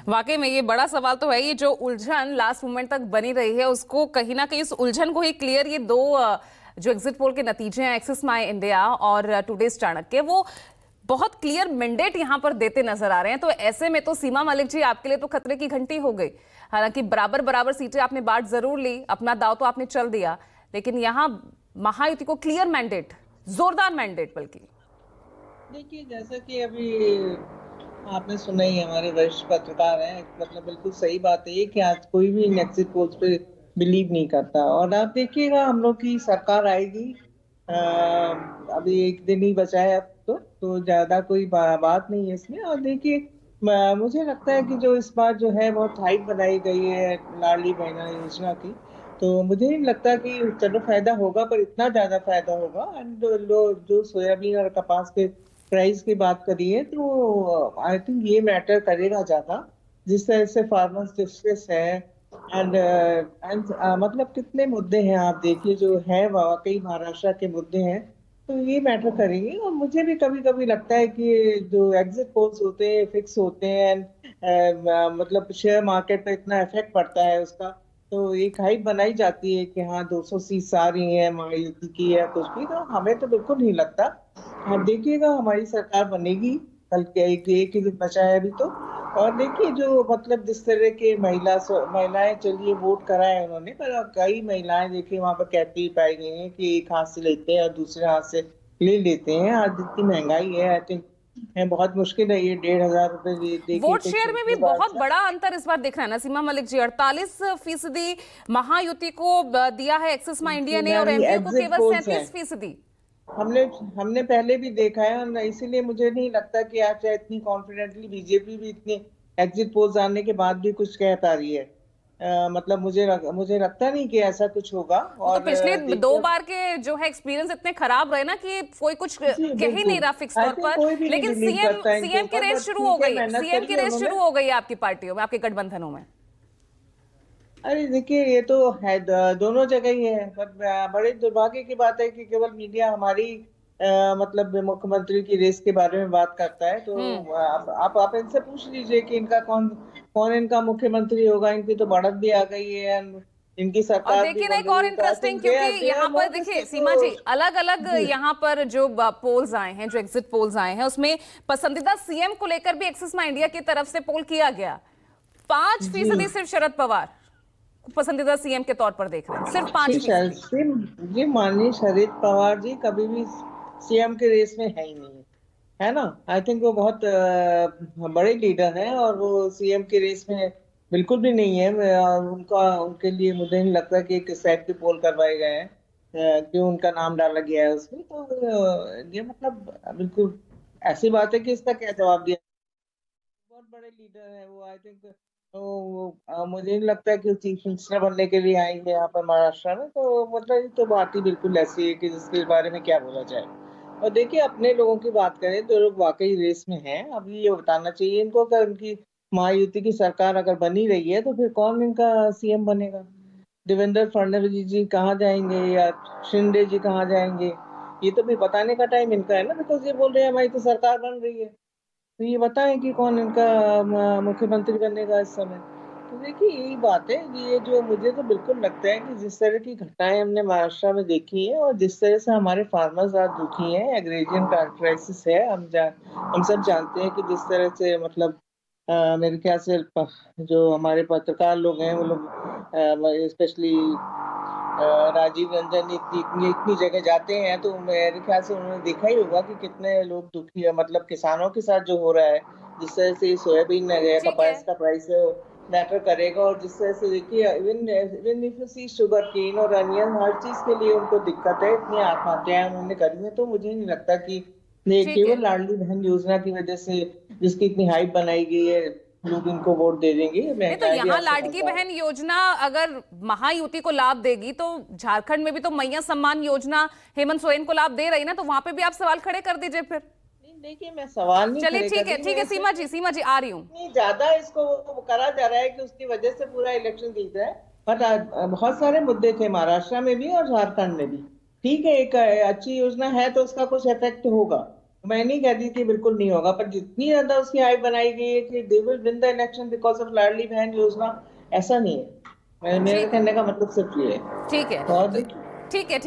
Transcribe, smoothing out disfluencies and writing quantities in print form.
वाकई में ये बड़ा सवाल तो है। ये जो उलझन लास्ट मोमेंट तक बनी रही है, उसको कहीं ना कहीं इस उलझन को ही क्लियर ये दो जो एग्जिट पोल के नतीजे हैं, एक्सिस माई इंडिया और टुडेज चाणक्य, वो बहुत क्लियर मैंडेट यहां पर देते नजर आ रहे हैं। तो ऐसे में तो सीमा मलिक जी, आपके लिए तो खतरे की घंटी हो गई। हालांकि बराबर बराबर सीटें आपने बांट जरूर ली, अपना दाव तो आपने चल दिया, लेकिन यहाँ महायुति को क्लियर मैंडेट, जोरदार मैंडेट बल्कि। देखिए, जैसा कि अभी आपने सुना ही है, हमारे वरिष्ठ पत्रकार हैं, मतलब बिल्कुल सही बात है ये कि आज कोई भी इन एग्जिट पोल्स पे बिलीव नहीं करता। और आप देखिएगा, हम लोग की सरकार आएगी, अभी एक दिन ही बचा है अब, तो ज्यादा कोई बात नहीं है इसमें। और देखिए, मुझे लगता है कि जो इस बार जो है बहुत हाइप बनाई गई है लाडली बहना योजना की, तो मुझे नहीं लगता कि चलो फायदा होगा, पर इतना ज्यादा फायदा होगा। एंड जो सोयाबीन और कपास के प्राइस की बात करी है, तो आई थिंक ये मैटर करेगा ज्यादा, जिस तरह से फार्मर्स डिस्ट्रेस है। एंड मतलब कितने मुद्दे हैं आप देखिए, जो है वाकई महाराष्ट्र के मुद्दे हैं, तो ये मैटर करेंगे। और मुझे भी कभी कभी लगता है कि जो एग्जिट पोल्स होते हैं फिक्स होते हैं, मतलब शेयर मार्केट पे इतना इफेक्ट पड़ता है उसका, तो एक हाइप बनाई जाती है कि हाँ 200 सीट आ रही है महायुति की या कुछ भी, तो हमें तो बिल्कुल नहीं लगता। आप देखिएगा, हमारी सरकार बनेगी, कल के एक ही दिन बचा है अभी तो। और देखिए, जो मतलब जिस तरह के महिलाएं, चलिए वोट कराए उन्होंने, पर कई महिलाएं देखिए वहां पर कहती पाई गई हैं कि एक हाथ से लेते हैं और दूसरे हाथ से ले लेते हैं। आज इतनी महंगाई है, आई थिंक है बहुत मुश्किल है ये 1,500 रुपए दे के वोट कुछ शेयर में भी बहुत बड़ा अंतर इस बार दिख रहा है ना सीमा मलिक जी। 48% महायुति को दिया है एक्सिस माई इंडिया ने, और एमपीओ को एग्जिट केवल पोल्स हैं। 37%। हमने हमने पहले भी देखा है, और इसीलिए मुझे नहीं लगता कि आज चाहे इतनी कॉन्फिडेंटली बीजेपी भी इतनी एग्जिट पोल्स आने के बाद भी कुछ कह पा रही है। मतलब मुझे लगता नहीं कि ऐसा कुछ होगा। वो तो और पिछले दो देखिए, बार के जो है एक्सपीरियंस इतने खराब रहे ना कि कोई कुछ जी कह ही नहीं बिल्कुल, रहा फिक्स आई तौर थिंक पर। कोई भी नहीं लेकिन बिलीव सीएम करता है इनके सीएम की ऊपर, रेस बट शुरू हो ठीक है, गई, मेहनत सीएम करी की है रेस उन्होंने। शुरू हो गई है आपकी पार्टियों में, आपके गठबंधनों में। अरे देखिए, ये तो है, दोनों जगह ही है, पर बड़े दुर्भाग्य की बात है कि केवल मीडिया हमारी मतलब मुख्यमंत्री की रेस के बारे में बात करता है। तो हम्म। आप इनसे पूछ लीजिए कि इनका कौन कौन इनका मुख्यमंत्री होगा। इनकी तो बढ़त भी आ गई है, and इनकी और सरकार भी देखिए ना बन एक रही और है, तो आई इंटरेस्टिंग, थिंक क्योंकि दे आर यहाँ पर मोर देखिए डिस्टेंस सीमा जी, टू। अलग अलग जी यहाँ पर जो पोल्स आए हैं, जो एग्जिट पोल्स आए हैं, उसमें पसंदीदा सीएम को लेकर भी एक्सिस माई इंडिया की तरफ से पोल किया गया। 5% जी सिर्फ शरद पवार पसंदीदा सीएम के तौर पर देख रहे हैं, सिर्फ जी 5%। जी माननीय शरद पवार जी कभी भी सीएम के रेस में है ही नहीं, है ना। आई थिंक वो बहुत बड़े लीडर हैं, और वो सीएम के रेस में बिल्कुल भी नहीं है। उनका उनके लिए मुझे नहीं लगता कि किस टाइप के पोल करवाए गए हैं, क्यों उनका नाम डाला गया है उसमें। तो ये मतलब बिल्कुल ऐसी बात है कि इसका क्या जवाब दिया। बहुत बड़े लीडर है वो, आई थिंक। तो मुझे नहीं लगता कि चीफ मिनिस्टर बनने के लिए आएंगे यहाँ पर महाराष्ट्र में। तो मतलब ये तो बात ही बिल्कुल ऐसी है कि जिसके बारे में क्या बोला जाए। और देखिए, अपने लोगों की बात करें तो लोग वाकई रेस में हैं। अभी ये बताना चाहिए इनको, अगर उनकी महायुति की सरकार अगर बनी रही है, तो फिर कौन इनका सीएम बनेगा। देवेंद्र फडणवीस जी कहाँ जाएंगे, या शिंदे जी कहाँ जाएंगे, ये तो भी बताने का टाइम इनका है ना। बिकॉज ये बोल रहे हैं हमारी तो सरकार बन रही है, तो ये बताएं कि कौन इनका मुख्यमंत्री बनेगा इस समय। तो देखिए, यही बात है कि ये जो मुझे तो बिल्कुल लगता है कि जिस तरह की घटनाएं हमने महाराष्ट्र में देखी है, और जिस तरह से हमारे फार्मर्स आज दुखी हैं, एग्रेरियन क्राइसिस है, हम सब जानते हैं कि जिस तरह से मतलब मेरे ख्याल से जो हमारे पत्रकार लोग हैं वो लोग, स्पेशली राजीव रंजन इतनी इतनी इतनी जगह जाते हैं, तो मेरे ख्याल से उन्होंने देखा ही होगा कि कितने लोग दुखी है, मतलब किसानों के साथ जो हो रहा है। जिस तरह से सोयाबीन है, ठीक है। कपास का प्राइस है, मैटर करेगा। और जिस तरह से देखिए, even even if you see sugarcane और अनियन, हर चीज के लिए उनको दिक्कत है, इतनी आत्महत्याएं उन्होंने करी है। तो मुझे नहीं लगता कि ये ठीक है। केवल लाडली बहन योजना की वजह से, जिसकी इतनी हाइप बनाई गई है, लोग इनको वोट दे देंगे। नहीं तो महंगाई भी यहाँ आप लाडकी समझदार। बहन योजना अगर महायुति को लाभ देगी, तो झारखंड में भी तो मैया सम्मान योजना हेमंत सोरेन को लाभ दे रही ना, तो वहां पे भी आप सवाल खड़े कर दीजिए फिर। नहीं देखिए, मैं सवाल नहीं चलिए खड़े कर ठीक है, रही, ठीक है मैं सीमा सिर्फ जी, सीमा जी आ रही हूँ। इतनी ज्यादा इसको वो करा जा रहा है कि उसकी वजह से पूरा इलेक्शन जीत रहा है। बट बहुत सारे मुद्दे थे महाराष्ट्र में भी और झारखंड में भी। ठीक है, एक अच्छी योजना है तो उसका कुछ इफेक्ट होगा, मैं नहीं कहती कि बिल्कुल नहीं होगा, पर जितनी ज्यादा उसकी हाइप बनाई गई है कि they will win the election because of Ladli Behna Yojana, ऐसा नहीं है। मेरे ठीक है, कहने का मतलब सिर्फ ये है। ठीक है। तो और तो देखिए। ठीक है, ठीक